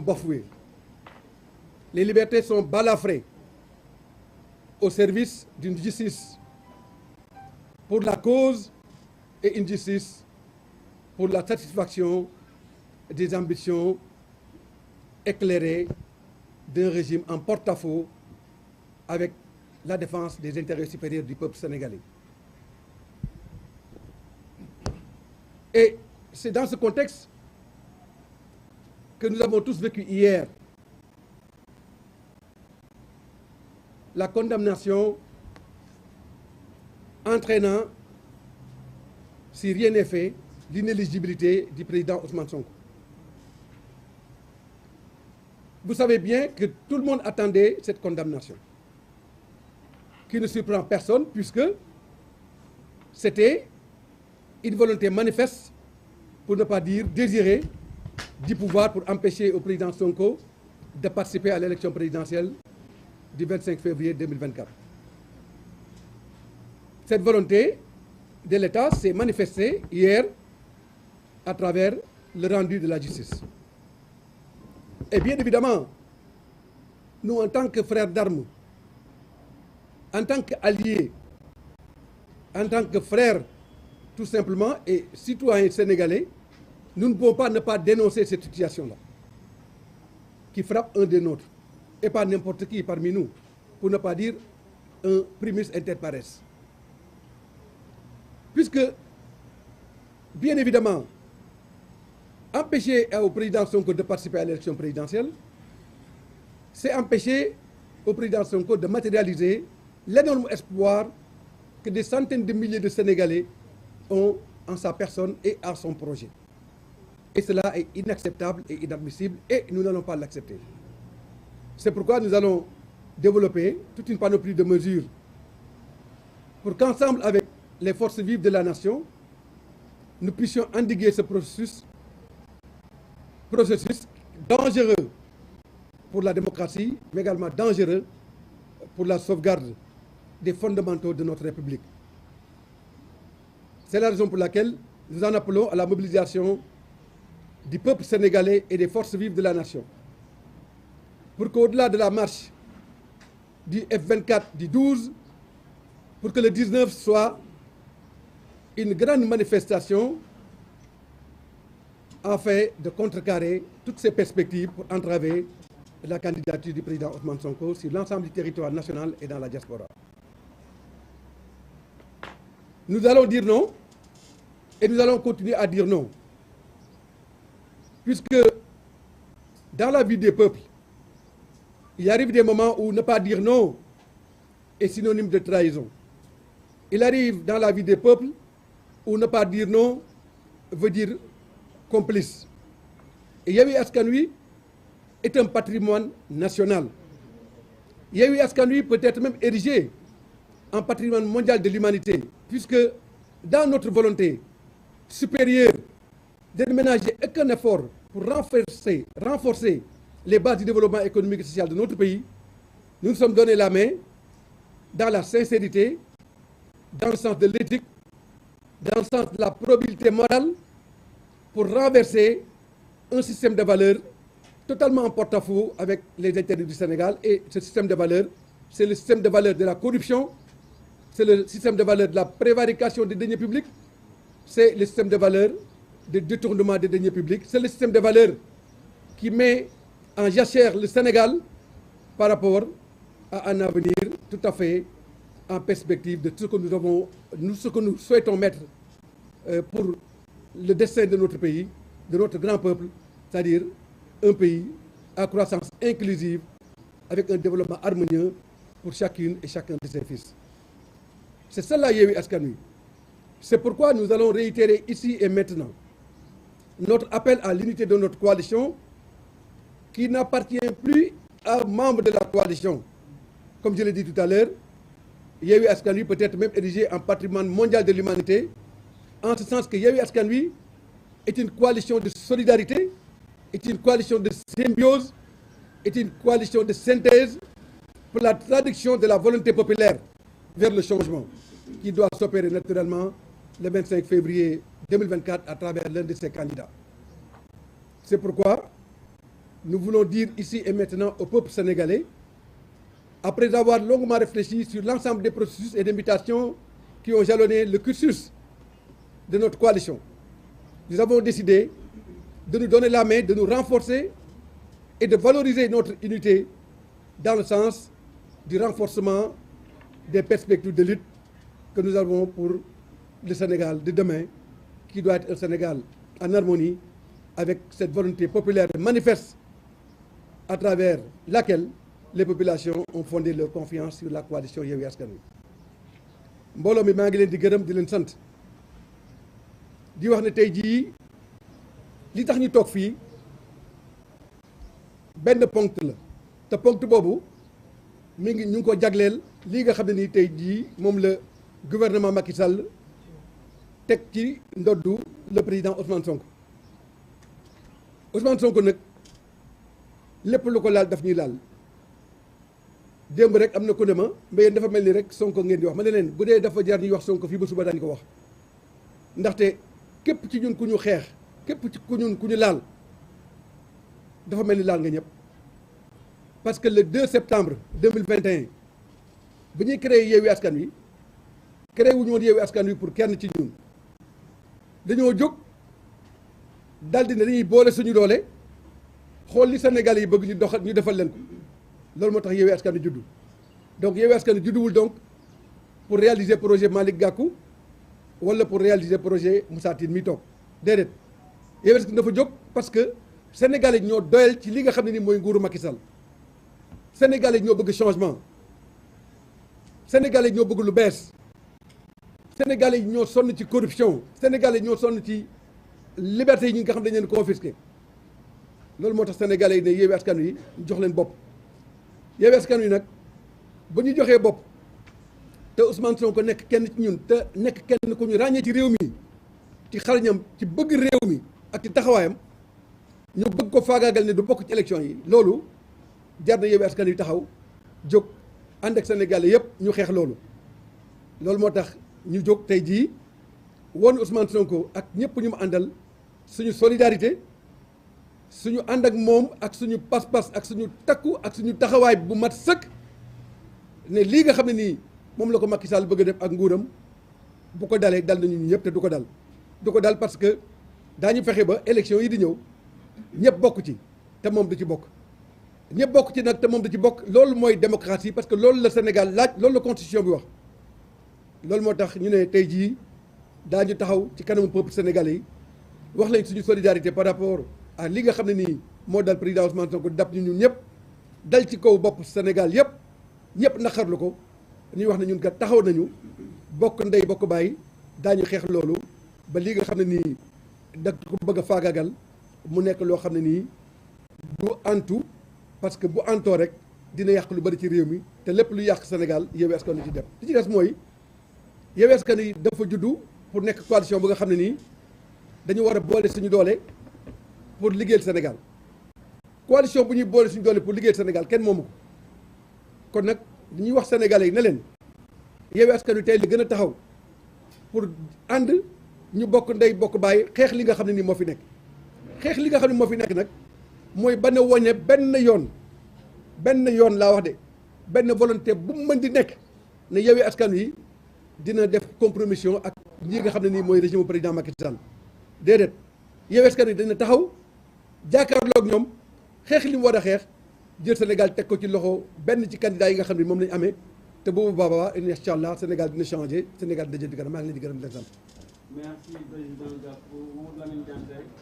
bafouées. Les libertés sont balafrées au service d'une justice pour la cause et une justice pour la satisfaction des ambitions éclairées d'un régime en porte-à-faux avec la défense des intérêts supérieurs du peuple sénégalais. Et c'est dans ce contexte que nous avons tous vécu hier la condamnation entraînant, si rien n'est fait, l'inéligibilité du président Ousmane Sonko. Vous savez bien que tout le monde attendait cette condamnation, qui ne surprend personne puisque c'était une volonté manifeste, pour ne pas dire désirée, du pouvoir pour empêcher au président Sonko de participer à l'élection présidentielle du 25 février 2024. Cette volonté de l'État s'est manifestée hier à travers le rendu de la justice. Et bien évidemment, nous en tant que frères d'armes, en tant qu'alliés, en tant que frères tout simplement et citoyens sénégalais, nous ne pouvons pas ne pas dénoncer cette situation-là qui frappe un des nôtres et pas n'importe qui parmi nous, pour ne pas dire un primus inter pares. Puisque, bien évidemment, empêcher au président Sonko de participer à l'élection présidentielle, c'est empêcher au président Sonko de matérialiser l'énorme espoir que des centaines de milliers de Sénégalais ont en sa personne et en son projet. Et cela est inacceptable et inadmissible et nous n'allons pas l'accepter. C'est pourquoi nous allons développer toute une panoplie de mesures pour qu'ensemble avec les forces vives de la nation, nous puissions endiguer ce processus dangereux pour la démocratie, mais également dangereux pour la sauvegarde des fondamentaux de notre République. C'est la raison pour laquelle nous en appelons à la mobilisation du peuple sénégalais et des forces vives de la nation, pour qu'au-delà de la marche du F24 du 12, pour que le 19 soit une grande manifestation afin de contrecarrer toutes ces perspectives pour entraver la candidature du président Ousmane Sonko sur l'ensemble du territoire national et dans la diaspora. Nous allons dire non et nous allons continuer à dire non. Puisque dans la vie des peuples, il arrive des moments où ne pas dire non est synonyme de trahison. Il arrive dans la vie des peuples où ne pas dire non veut dire complice. Et Yewwi Askan Wi est un patrimoine national. Yewwi Askan Wi peut être même érigé en patrimoine mondial de l'humanité, puisque dans notre volonté supérieure de ne ménager aucun effort pour renforcer les bases du développement économique et social de notre pays, nous nous sommes donné la main dans la sincérité, dans le sens de l'éthique, dans le sens de la probabilité morale, pour renverser un système de valeurs totalement en porte-à-faux avec les intérêts du Sénégal. Et ce système de valeurs, c'est le système de valeurs de la corruption, c'est le système de valeurs de la prévarication des deniers publics, c'est le système de valeurs de détournement des deniers publics, c'est le système de valeurs qui met en jachère le Sénégal par rapport à un avenir tout à fait en perspective de ce que nous souhaitons mettre pour le destin de notre pays, de notre grand peuple, c'est-à-dire un pays à croissance inclusive avec un développement harmonieux pour chacune et chacun de ses fils. C'est cela Yewwi Askan Wi. C'est pourquoi nous allons réitérer ici et maintenant notre appel à l'unité de notre coalition qui n'appartient plus à membres de la coalition. Comme je l'ai dit tout à l'heure, Yewwi Askan Wi peut être même érigé en patrimoine mondial de l'humanité, en ce sens que Yewwi Askan Wi est une coalition de solidarité, est une coalition de symbiose, est une coalition de synthèse pour la traduction de la volonté populaire vers le changement qui doit s'opérer naturellement le 25 février 2024 à travers l'un de ses candidats. C'est pourquoi nous voulons dire ici et maintenant au peuple sénégalais, après avoir longuement réfléchi sur l'ensemble des processus et des mutations qui ont jalonné le cursus de notre coalition, nous avons décidé de nous donner la main, de nous renforcer et de valoriser notre unité dans le sens du renforcement des perspectives de lutte que nous avons pour le Sénégal de demain, qui doit être un Sénégal en harmonie avec cette volonté populaire manifeste à travers laquelle les populations ont fondé leur confiance sur la coalition Yewwi Askan Wi. mbooloo mi maa ngi leen di gërëm di leen sant di wax ne tey jii li tax ñu toog fii benn ponct la te ponct boobu ñu ngi ko jagleel lii nga xam ne nii tey jii moom la gouvernement Macky Sall teg ci ndoddu le président Ousmane Sonko. Ousmane Sonko nag lépp lu ko laal daf ñuy laal démb rek am na ku ne ma mais yéen dafa mel ni rek Sonko ngeen di wax ma ne leen bu dee dafa jar ñuy wax Sonko fii ba suba daañu ko wax ndaxte képp ci ñun ku ñu xeex képp ci ku ñu laal dafa mel ni laal nga ñëpp. Parce que le 2 septembre 2021 bi ñuy créé Yewwi Askan Wi créé wu ñu woon Yewwi Askan Wi pour kenn ci ñun dañoo jóg daldi ne dañuy boole suñu doole xool li Sénégalais yi bëgg ñu defal leen ko loolu moo tax Yewwi Askan Wi juddu. Donc Yewwi Askan Wi judduwul donc pour réaliser projet Malick Gakou wala pour réaliser projet Moussa Tine mi toog déedéet Yewwi Askan Wi dafa jóg parce que Sénégalais ñoo doyal ci li nga xam ne ni mooy nguuru Macky Sall. Sénégalais ñoo bëgg changement Sénégalais ñoo bëgg lu bees Sénégalais ñoo sonn ci corruption Sénégalais ñoo sonn ci liberté yi ñi nga xam dañ leen confisqué loolu moo tax Sénégalais yi ne Yewwi Askan Wi jox leen bopp. Yewwi Askan Wi nag ba ñu joxee bopp te Ousmane Sonko nekk kenn ci ñun te nekk kenn ku ñu ràññee ci réew mi ci xarañam ci bëgg réew mi ak ci taxawaayam ñu bëgg ko faagaagal ne du bokk ci élection yi loolu. jar na Yewwi Askan Wi taxaw jóg ànd ak Sénégalais yëpp ñu xeex loolu moo tax ñu jóg tey jii woon Ousmane Sonko ak ñëpp ñu mu àndal suñu solidarité suñu ànd ak moom ak suñu pas-pas ak suñu takku ak suñu taxawaay bu mat sëkk ne lii nga xam ne nii moom la ko Macky Sall bëgg a def ak nguuram bu ko dalee dal nañu ñëpp te du ko dal parce que daañu fexe ba élection yi di ñëw ñëpp bokk ci te moom du ci bokk. ñëpp bokk ci nag te moom da ci bokk loolu mooy démocratie parce que loolu la Sénégal laaj loolu la constitution bi wax loolu moo tax ñu ne tey jii daañu taxaw ci kanamu peuple sénégalais yi wax lañ suñu solidarité par rapport à li nga xam ne nii moo dal président Ousmane Sonko dab ñu ñun ñëpp dal ci kaw bopp Sénégal yëpp ñëpp naqarlu ko ñuy wax ne ñun kat taxaw nañu bokk ndey bokk bàyyi daañu xeex loolu ba li nga xam ne nii da ko bëgg a faagagal mu nekk loo xam ne nii du antu. Parce que bu antoo rek dina yàq lu bari ci réew mi te lépp lu yàq Sénégal Yewwi Askan Wi ci dem li ci des mooy Yewwi Askan Wi dafa juddu pour nekk coalition bu nga xam ne nii dañu war a boole suñu doole pour liggéeyal Sénégal coalition bu ñuy boole suñu doole pour liggéeyal Sénégal kenn moomu ko kon nag ñuy wax Sénégalais yi ne leen Yewwi Askan Wi tey li gën a taxaw pour ànd ñu bokk ndey bokk bàyyi xeex li nga xam ne nii moo fi nekk xeex li nga xam ne moo fi nekk nag. mooy ba ne woñe benn yoon laa wax de benn volonté bu mu mën di nekk ne Yewwi Askan Wi dina def compromission ak ñi nga xam ne nii mooy régime président Macky Sall déedéet Yewwi Askan Wi dina taxaw jàkkaarloo ak ñoom xeex li mu war a xeex jël Sénégal teg ko ci loxo benn ci candidat yi nga xam ne moom lañu amee te boobu baaba incha allah Sénégal dina changé Sénégal dina jëm ci kanam maa ngi leen di gërëm di leen sant. Merci président Gakou.